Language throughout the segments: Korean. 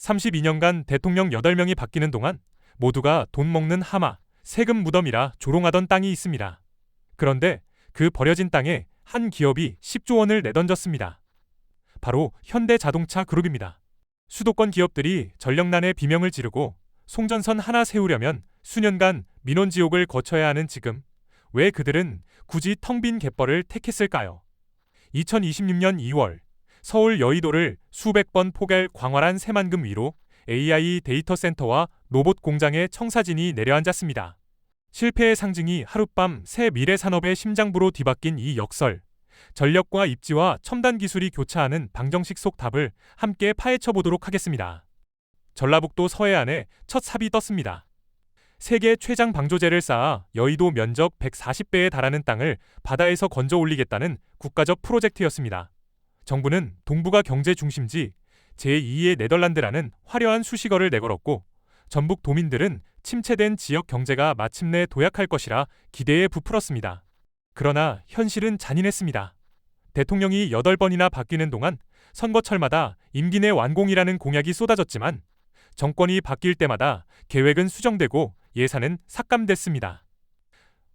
32년간 대통령 8명이 바뀌는 동안 모두가 돈 먹는 하마, 세금 무덤이라 조롱하던 땅이 있습니다. 그런데 그 버려진 땅에 한 기업이 10조 원을 내던졌습니다. 바로 현대자동차 그룹입니다. 수도권 기업들이 전력난에 비명을 지르고 송전선 하나 세우려면 수년간 민원지옥을 거쳐야 하는 지금, 왜 그들은 굳이 텅 빈 갯벌을 택했을까요? 2026년 2월 서울 여의도를 수백 번 포갤 광활한 새만금 위로 AI 데이터 센터와 로봇 공장의 청사진이 내려앉았습니다. 실패의 상징이 하룻밤 새 미래 산업의 심장부로 뒤바뀐 이 역설, 전력과 입지와 첨단 기술이 교차하는 방정식 속 답을 함께 파헤쳐 보도록 하겠습니다. 전라북도 서해안에 첫 삽이 떴습니다. 세계 최장 방조제를 쌓아 여의도 면적 140배에 달하는 땅을 바다에서 건져 올리겠다는 국가적 프로젝트였습니다. 정부는 동북아 경제 중심지 제2의 네덜란드라는 화려한 수식어를 내걸었고, 전북 도민들은 침체된 지역 경제가 마침내 도약할 것이라 기대에 부풀었습니다. 그러나 현실은 잔인했습니다. 대통령이 8번이나 바뀌는 동안 선거철마다 임기 내 완공이라는 공약이 쏟아졌지만 정권이 바뀔 때마다 계획은 수정되고 예산은 삭감됐습니다.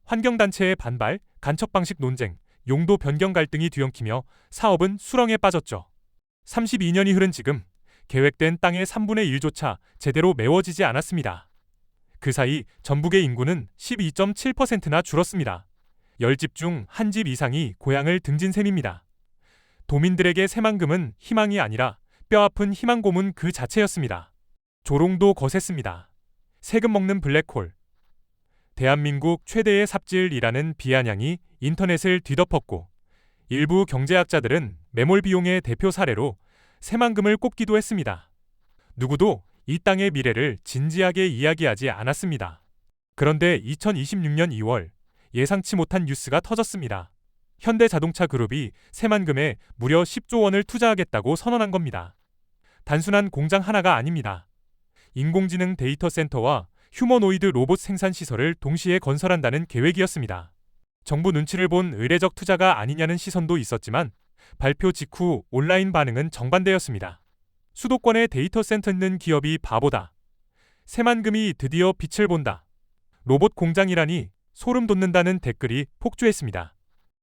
환경단체의 반발, 간첩 방식 논쟁, 용도 변경 갈등이 뒤엉키며 사업은 수렁에 빠졌죠. 32년이 흐른 지금 계획된 땅의 3분의 1조차 제대로 메워지지 않았습니다. 그 사이 전북의 인구는 12.7%나 줄었습니다. 10집 중 1집 이상이 고향을 등진 셈입니다. 도민들에게 새만금은 희망이 아니라 뼈아픈 희망 고문 그 자체였습니다. 조롱도 거셌습니다. 세금 먹는 블랙홀. 대한민국 최대의 삽질이라는 비아냥이 인터넷을 뒤덮었고, 일부 경제학자들은 매몰 비용의 대표 사례로 새만금을 꼽기도 했습니다. 누구도 이 땅의 미래를 진지하게 이야기하지 않았습니다. 그런데 2026년 2월 예상치 못한 뉴스가 터졌습니다. 현대자동차 그룹이 새만금에 무려 10조 원을 투자하겠다고 선언한 겁니다. 단순한 공장 하나가 아닙니다. 인공지능 데이터 센터와 휴머노이드 로봇 생산 시설을 동시에 건설한다는 계획이었습니다. 정부 눈치를 본 의례적 투자가 아니냐는 시선도 있었지만 발표 직후 온라인 반응은 정반대였습니다. 수도권에 데이터 센터 있는 기업이 바보다. 새만금이 드디어 빛을 본다. 로봇 공장이라니 소름 돋는다는 댓글이 폭주했습니다.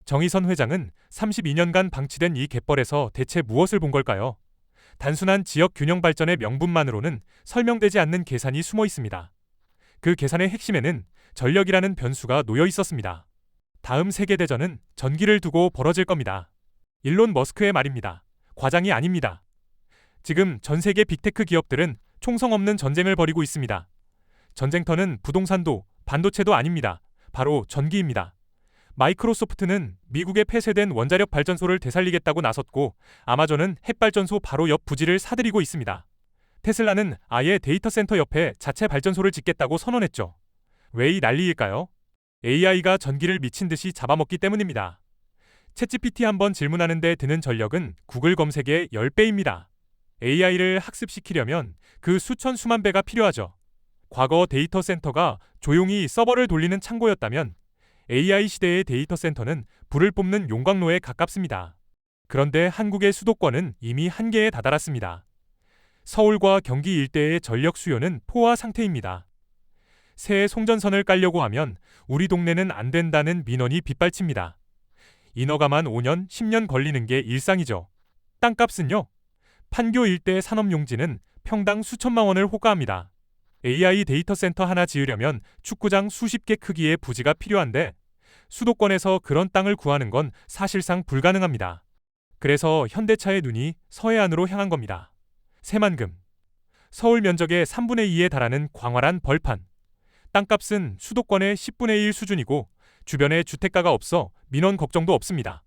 정의선 회장은 32년간 방치된 이 갯벌에서 대체 무엇을 본 걸까요? 단순한 지역 균형 발전의 명분만으로는 설명되지 않는 계산이 숨어 있습니다. 그 계산의 핵심에는 전력이라는 변수가 놓여 있었습니다. 다음 세계대전은 전기를 두고 벌어질 겁니다. 일론 머스크의 말입니다. 과장이 아닙니다. 지금 전 세계 빅테크 기업들은 총성 없는 전쟁을 벌이고 있습니다. 전쟁터는 부동산도 반도체도 아닙니다. 바로 전기입니다. 마이크로소프트는 미국에 폐쇄된 원자력 발전소를 되살리겠다고 나섰고, 아마존은 핵발전소 바로 옆 부지를 사들이고 있습니다. 테슬라는 아예 데이터 센터 옆에 자체 발전소를 짓겠다고 선언했죠. 왜 이 난리일까요? AI가 전기를 미친 듯이 잡아먹기 때문입니다. 챗GPT 한번 질문하는데 드는 전력은 구글 검색의 10배입니다. AI를 학습시키려면 그 수천 수만 배가 필요하죠. 과거 데이터 센터가 조용히 서버를 돌리는 창고였다면 AI 시대의 데이터 센터는 불을 뿜는 용광로에 가깝습니다. 그런데 한국의 수도권은 이미 한계에 다다랐습니다. 서울과 경기 일대의 전력 수요는 포화 상태입니다. 새 송전선을 깔려고 하면 우리 동네는 안 된다는 민원이 빗발칩니다. 인허가만 5년, 10년 걸리는 게 일상이죠. 땅값은요? 판교 일대 산업용지는 평당 수천만 원을 호가합니다. AI 데이터 센터 하나 지으려면 축구장 수십 개 크기의 부지가 필요한데 수도권에서 그런 땅을 구하는 건 사실상 불가능합니다. 그래서 현대차의 눈이 서해안으로 향한 겁니다. 새만금. 서울 면적의 3분의 2에 달하는 광활한 벌판. 땅값은 수도권의 10분의 1 수준이고 주변에 주택가가 없어 민원 걱정도 없습니다.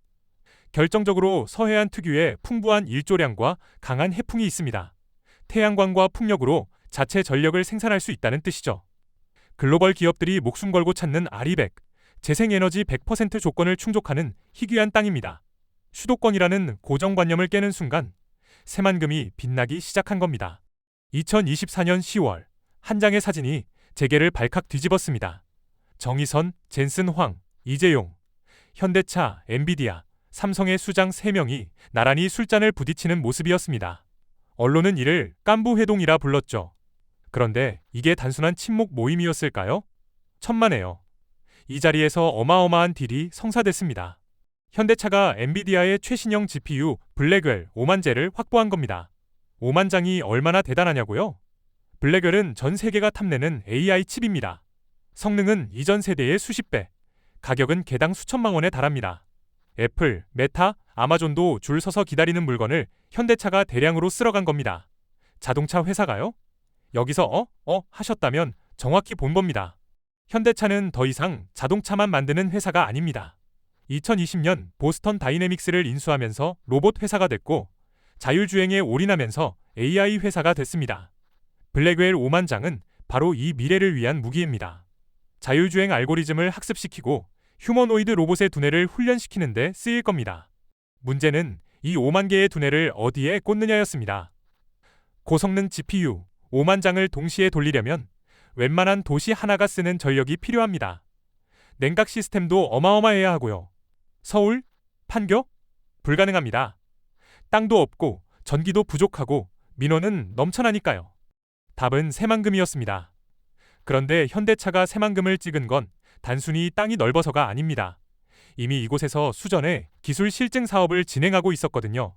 결정적으로 서해안 특유의 풍부한 일조량과 강한 해풍이 있습니다. 태양광과 풍력으로 자체 전력을 생산할 수 있다는 뜻이죠. 글로벌 기업들이 목숨 걸고 찾는 아리백, 재생에너지 100% 조건을 충족하는 희귀한 땅입니다. 수도권이라는 고정관념을 깨는 순간 새만금이 빛나기 시작한 겁니다. 2024년 10월 한 장의 사진이 재계를 발칵 뒤집었습니다. 정의선, 젠슨 황, 이재용, 현대차, 엔비디아, 삼성의 수장 3명이 나란히 술잔을 부딪히는 모습이었습니다. 언론은 이를 깐부회동이라 불렀죠. 그런데 이게 단순한 친목 모임이었을까요? 천만에요. 이 자리에서 어마어마한 딜이 성사됐습니다. 현대차가 엔비디아의 최신형 GPU 블랙웰 5만재를 확보한 겁니다. 5만 장이 얼마나 대단하냐고요? 블랙웰은 전 세계가 탐내는 AI 칩입니다. 성능은 이전 세대의 수십 배, 가격은 개당 수천만 원에 달합니다. 애플, 메타, 아마존도 줄 서서 기다리는 물건을 현대차가 대량으로 쓸어간 겁니다. 자동차 회사가요? 여기서 하셨다면 정확히 본 겁니다. 현대차는 더 이상 자동차만 만드는 회사가 아닙니다. 2020년 보스턴 다이내믹스를 인수하면서 로봇 회사가 됐고 자율주행에 올인하면서 AI 회사가 됐습니다. 블랙웰 5만 장은 바로 이 미래를 위한 무기입니다. 자율주행 알고리즘을 학습시키고 휴머노이드 로봇의 두뇌를 훈련시키는 데 쓰일 겁니다. 문제는 이 5만 개의 두뇌를 어디에 꽂느냐였습니다. 고성능 GPU 5만 장을 동시에 돌리려면 웬만한 도시 하나가 쓰는 전력이 필요합니다. 냉각 시스템도 어마어마해야 하고요. 서울? 판교? 불가능합니다. 땅도 없고 전기도 부족하고 민원은 넘쳐나니까요. 답은 새만금이었습니다. 그런데 현대차가 새만금을 찍은 건 단순히 땅이 넓어서가 아닙니다. 이미 이곳에서 수전에 기술 실증 사업을 진행하고 있었거든요.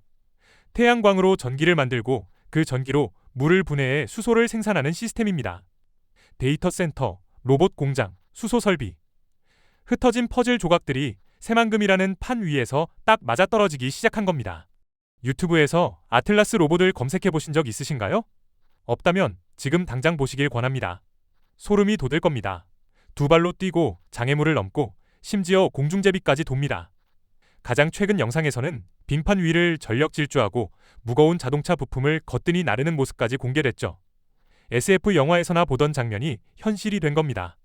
태양광으로 전기를 만들고 그 전기로 물을 분해해 수소를 생산하는 시스템입니다. 데이터 센터, 로봇 공장, 수소 설비. 흩어진 퍼즐 조각들이 새만금이라는 판 위에서 딱 맞아떨어지기 시작한 겁니다. 유튜브에서 아틀라스 로봇을 검색해 보신 적 있으신가요? 없다면 지금 당장 보시길 권합니다. 소름이 돋을 겁니다. 두 발로 뛰고 장애물을 넘고 심지어 공중제비까지 돕니다. 가장 최근 영상에서는 빙판 위를 전력 질주하고 무거운 자동차 부품을 거뜬히 나르는 모습까지 공개됐죠. SF 영화에서나 보던 장면이 현실이 된 겁니다.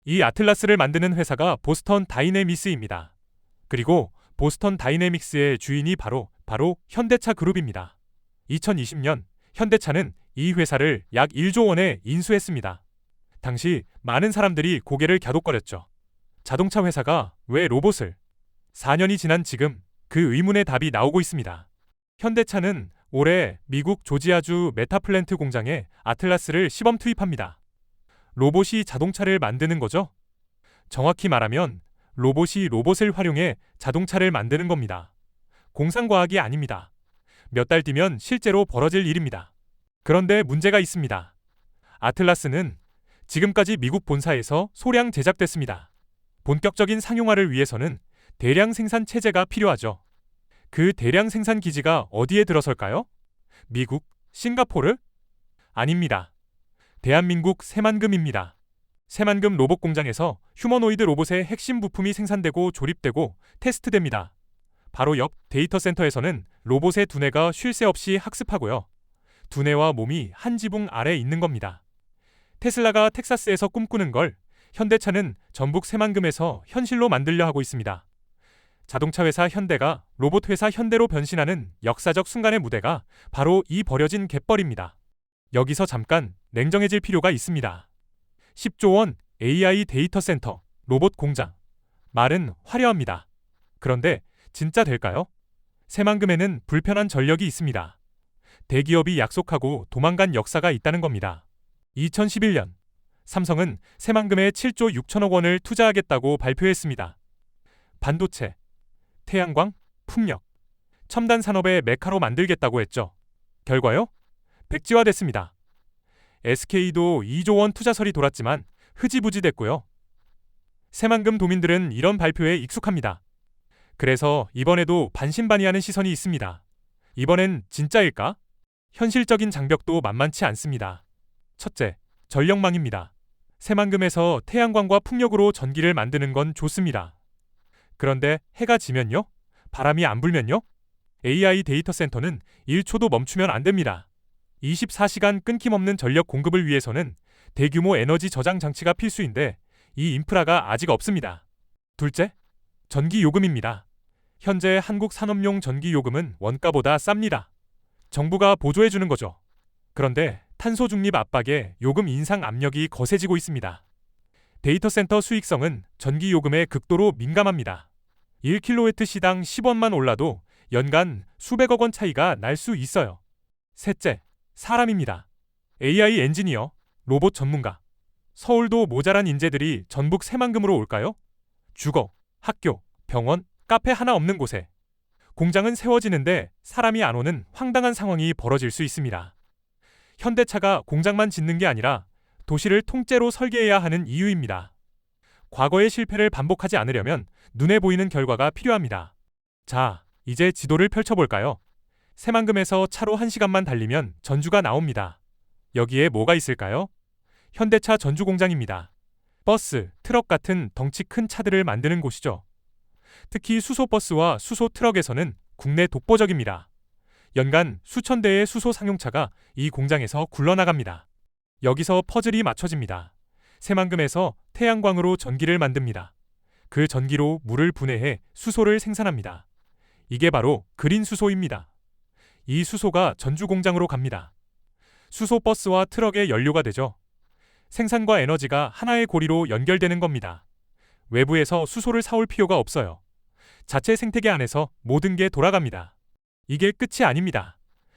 이 아틀라스를 만드는 회사가 보스턴 다이내미스입니다. 그리고 보스턴 다이내믹스의 주인이 바로 현대차 그룹입니다. 2020년 현대차는 이 회사를 약 1조 원에 인수했습니다. 당시 많은 사람들이 고개를 갸웃거렸죠. 자동차 회사가 왜 로봇을? 4년이 지난 지금 그 의문의 답이 나오고 있습니다. 현대차는 올해 미국 조지아주 메타플랜트 공장에 아틀라스를 시범 투입합니다. 로봇이 자동차를 만드는 거죠? 정확히 말하면 로봇이 로봇을 활용해 자동차를 만드는 겁니다. 공상과학이 아닙니다. 몇 달 뒤면 실제로 벌어질 일입니다. 그런데 문제가 있습니다. 아틀라스는 지금까지 미국 본사에서 소량 제작됐습니다. 본격적인 상용화를 위해서는 대량 생산 체제가 필요하죠. 그 대량 생산 기지가 어디에 들어설까요? 미국? 싱가포르? 아닙니다. 대한민국 새만금입니다. 새만금 로봇 공장에서 휴머노이드 로봇의 핵심 부품이 생산되고 조립되고 테스트됩니다. 바로 옆 데이터 센터에서는 로봇의 두뇌가 쉴 새 없이 학습하고요. 두뇌와 몸이 한 지붕 아래 있는 겁니다. 테슬라가 텍사스에서 꿈꾸는 걸 현대차는 전북 새만금에서 현실로 만들려 하고 있습니다. 자동차 회사 현대가 로봇 회사 현대로 변신하는 역사적 순간의 무대가 바로 이 버려진 갯벌입니다. 여기서 잠깐 냉정해질 필요가 있습니다. 10조 원 AI 데이터 센터, 로봇 공장. 말은 화려합니다. 그런데 진짜 될까요? 새만금에는 불편한 전력이 있습니다. 대기업이 약속하고 도망간 역사가 있다는 겁니다. 2011년 삼성은 새만금에 7조 6천억 원을 투자하겠다고 발표했습니다. 반도체, 태양광, 풍력, 첨단 산업의 메카로 만들겠다고 했죠. 결과요? 백지화됐습니다. SK도 2조 원 투자설이 돌았지만 흐지부지 됐고요. 새만금 도민들은 이런 발표에 익숙합니다. 그래서 이번에도 반신반의하는 시선이 있습니다. 이번엔 진짜일까? 현실적인 장벽도 만만치 않습니다. 첫째, 전력망입니다. 새만금에서 태양광과 풍력으로 전기를 만드는 건 좋습니다. 그런데 해가 지면요? 바람이 안 불면요? AI 데이터 센터는 1초도 멈추면 안 됩니다. 24시간 끊김없는 전력 공급을 위해서는 대규모 에너지 저장 장치가 필수인데 이 인프라가 아직 없습니다. 둘째, 전기 요금입니다. 현재 한국 산업용 전기 요금은 원가보다 쌉니다. 정부가 보조해주는 거죠. 그런데 탄소 중립 압박에 요금 인상 압력이 거세지고 있습니다. 데이터 센터 수익성은 전기 요금에 극도로 민감합니다. 1kW 시당 10원만 올라도 연간 수백억 원 차이가 날 수 있어요. 셋째, 사람입니다. AI 엔지니어, 로봇 전문가. 서울도 모자란 인재들이 전북 새만금으로 올까요? 주거, 학교, 병원, 카페 하나 없는 곳에 공장은 세워지는데 사람이 안 오는 황당한 상황이 벌어질 수 있습니다. 현대차가 공장만 짓는 게 아니라 도시를 통째로 설계해야 하는 이유입니다. 과거의 실패를 반복하지 않으려면 눈에 보이는 결과가 필요합니다. 자, 이제 지도를 펼쳐볼까요? 새만금에서 차로 1시간만 달리면 전주가 나옵니다. 여기에 뭐가 있을까요? 현대차 전주 공장입니다. 버스, 트럭 같은 덩치 큰 차들을 만드는 곳이죠. 특히 수소버스와 수소트럭에서는 국내 독보적입니다. 연간 수천 대의 수소 상용차가 이 공장에서 굴러나갑니다. 여기서 퍼즐이 맞춰집니다. 새만금에서 태양광으로 전기를 만듭니다. 그 전기로 물을 분해해 수소를 생산합니다. 이게 바로 그린 수소입니다. 이 수소가 전주 공장으로 갑니다. 수소버스와 트럭의 연료가 되죠. 생산과 에너지가 하나의 고리로 연결되는 겁니다. 외부에서 수소를 사올 필요가 없어요. 자체 생태계 안에서 모든 게 돌아갑니다. 이게 끝이 아닙니다.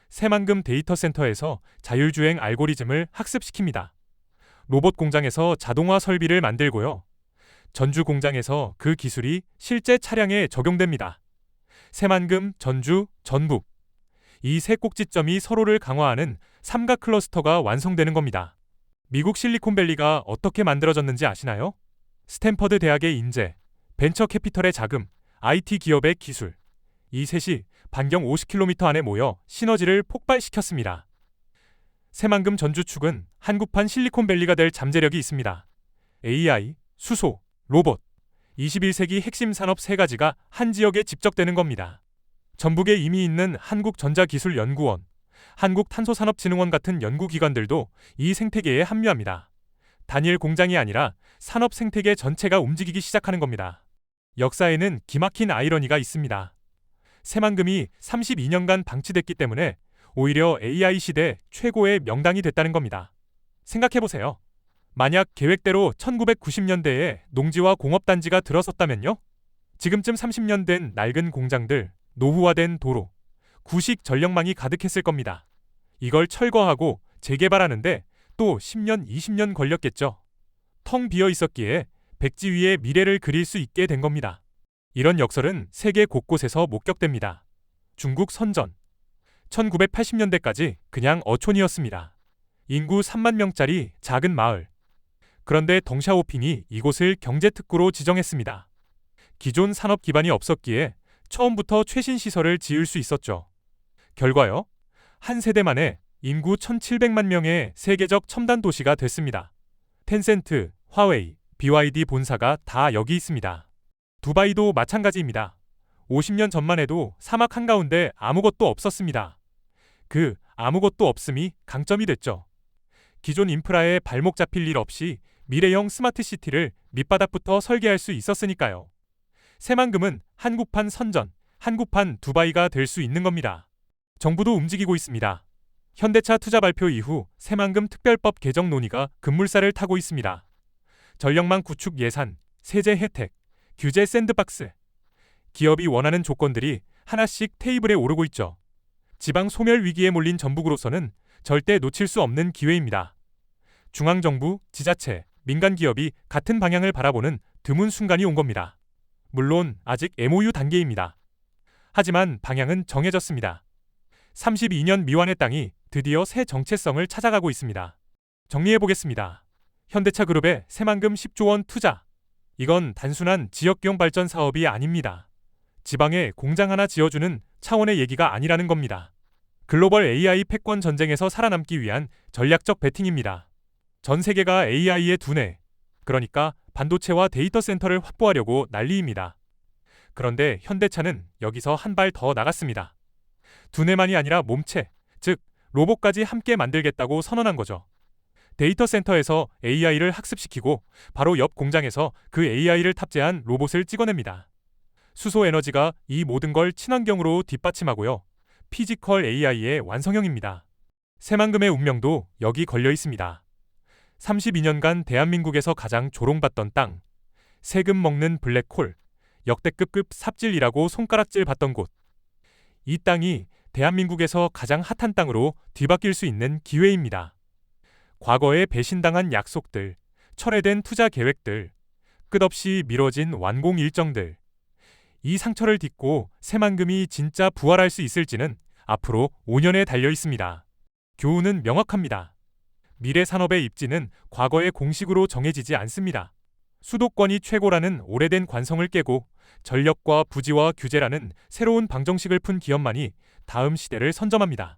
새만금 데이터 센터에서 자율주행 알고리즘을 학습시킵니다. 로봇 공장에서 자동화 설비를 만들고요. 전주 공장에서 그 기술이 실제 차량에 적용됩니다. 새만금, 전주, 전북. 이 세 꼭지점이 서로를 강화하는 삼각 클러스터가 완성되는 겁니다. 미국 실리콘밸리가 어떻게 만들어졌는지 아시나요? 스탠퍼드 대학의 인재, 벤처 캐피털의 자금, IT 기업의 기술. 이 셋이 반경 50km 안에 모여 시너지를 폭발시켰습니다. 새만금 전주 축은 한국판 실리콘밸리가 될 잠재력이 있습니다. AI, 수소, 로봇. 21세기 핵심 산업 세 가지가 한 지역에 집적되는 겁니다. 전북에 이미 있는 한국전자기술연구원, 한국탄소산업진흥원 같은 연구기관들도 이 생태계에 합류합니다. 단일 공장이 아니라 산업 생태계 전체가 움직이기 시작하는 겁니다. 역사에는 기막힌 아이러니가 있습니다. 새만금이 32년간 방치됐기 때문에 오히려 AI 시대 최고의 명당이 됐다는 겁니다. 생각해보세요. 만약 계획대로 1990년대에 농지와 공업단지가 들어섰다면요? 지금쯤 30년 된 낡은 공장들, 노후화된 도로, 구식 전력망이 가득했을 겁니다. 이걸 철거하고 재개발하는데 또 10년, 20년 걸렸겠죠. 텅 비어 있었기에 백지 위에 미래를 그릴 수 있게 된 겁니다. 이런 역설은 세계 곳곳에서 목격됩니다. 중국 선전. 1980년대까지 그냥 어촌이었습니다. 인구 3만 명짜리 작은 마을. 그런데 덩샤오핑이 이곳을 경제특구로 지정했습니다. 기존 산업 기반이 없었기에 처음부터 최신 시설을 지을 수 있었죠. 결과요? 한 세대 만에 인구 1700만 명의 세계적 첨단 도시가 됐습니다. 텐센트, 화웨이, BYD 본사가 다 여기 있습니다. 두바이도 마찬가지입니다. 50년 전만 해도 사막 한가운데 아무것도 없었습니다. 그 아무것도 없음이 강점이 됐죠. 기존 인프라에 발목 잡힐 일 없이 미래형 스마트시티를 밑바닥부터 설계할 수 있었으니까요. 새만금은 한국판 선전, 한국판 두바이가 될 수 있는 겁니다. 정부도 움직이고 있습니다. 현대차 투자 발표 이후 새만금 특별법 개정 논의가 급물살을 타고 있습니다. 전력망 구축 예산, 세제 혜택, 규제 샌드박스. 기업이 원하는 조건들이 하나씩 테이블에 오르고 있죠. 지방 소멸 위기에 몰린 전북으로서는 절대 놓칠 수 없는 기회입니다. 중앙정부, 지자체, 민간기업이 같은 방향을 바라보는 드문 순간이 온 겁니다. 물론 아직 MOU 단계입니다. 하지만 방향은 정해졌습니다. 32년 미완의 땅이 드디어 새 정체성을 찾아가고 있습니다. 정리해보겠습니다. 현대차 그룹의 새만금 10조 원 투자. 이건 단순한 지역경 발전 사업이 아닙니다. 지방에 공장 하나 지어주는 차원의 얘기가 아니라는 겁니다. 글로벌 AI 패권 전쟁에서 살아남기 위한 전략적 베팅입니다. 전 세계가 AI의 두뇌, 그러니까 반도체와 데이터 센터를 확보하려고 난리입니다. 그런데 현대차는 여기서 한 발 더 나갔습니다. 두뇌만이 아니라 몸체, 즉 로봇까지 함께 만들겠다고 선언한 거죠. 데이터 센터에서 AI를 학습시키고 바로 옆 공장에서 그 AI를 탑재한 로봇을 찍어냅니다. 수소 에너지가 이 모든 걸 친환경으로 뒷받침하고요. 피지컬 AI의 완성형입니다. 새만금의 운명도 여기 걸려 있습니다. 32년간 대한민국에서 가장 조롱받던 땅, 세금 먹는 블랙홀, 역대급급 삽질이라고 손가락질 받던 곳. 이 땅이 대한민국에서 가장 핫한 땅으로 뒤바뀔 수 있는 기회입니다. 과거에 배신당한 약속들, 철회된 투자 계획들, 끝없이 미뤄진 완공 일정들. 이 상처를 딛고 새만금이 진짜 부활할 수 있을지는 앞으로 5년에 달려 있습니다. 교훈은 명확합니다. 미래 산업의 입지는 과거의 공식으로 정해지지 않습니다. 수도권이 최고라는 오래된 관성을 깨고 전력과 부지와 규제라는 새로운 방정식을 푼 기업만이 다음 시대를 선점합니다.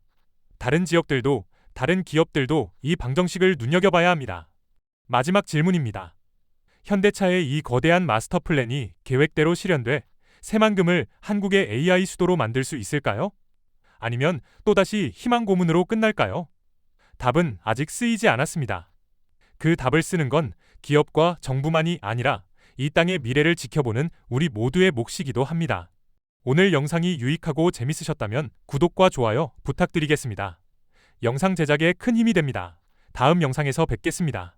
다른 지역들도, 다른 기업들도 이 방정식을 눈여겨봐야 합니다. 마지막 질문입니다. 현대차의 이 거대한 마스터 플랜이 계획대로 실현돼 새만금을 한국의 AI 수도로 만들 수 있을까요? 아니면 또다시 희망 고문으로 끝날까요? 답은 아직 쓰이지 않았습니다. 그 답을 쓰는 건 기업과 정부만이 아니라 이 땅의 미래를 지켜보는 우리 모두의 몫이기도 합니다. 오늘 영상이 유익하고 재밌으셨다면 구독과 좋아요 부탁드리겠습니다. 영상 제작에 큰 힘이 됩니다. 다음 영상에서 뵙겠습니다.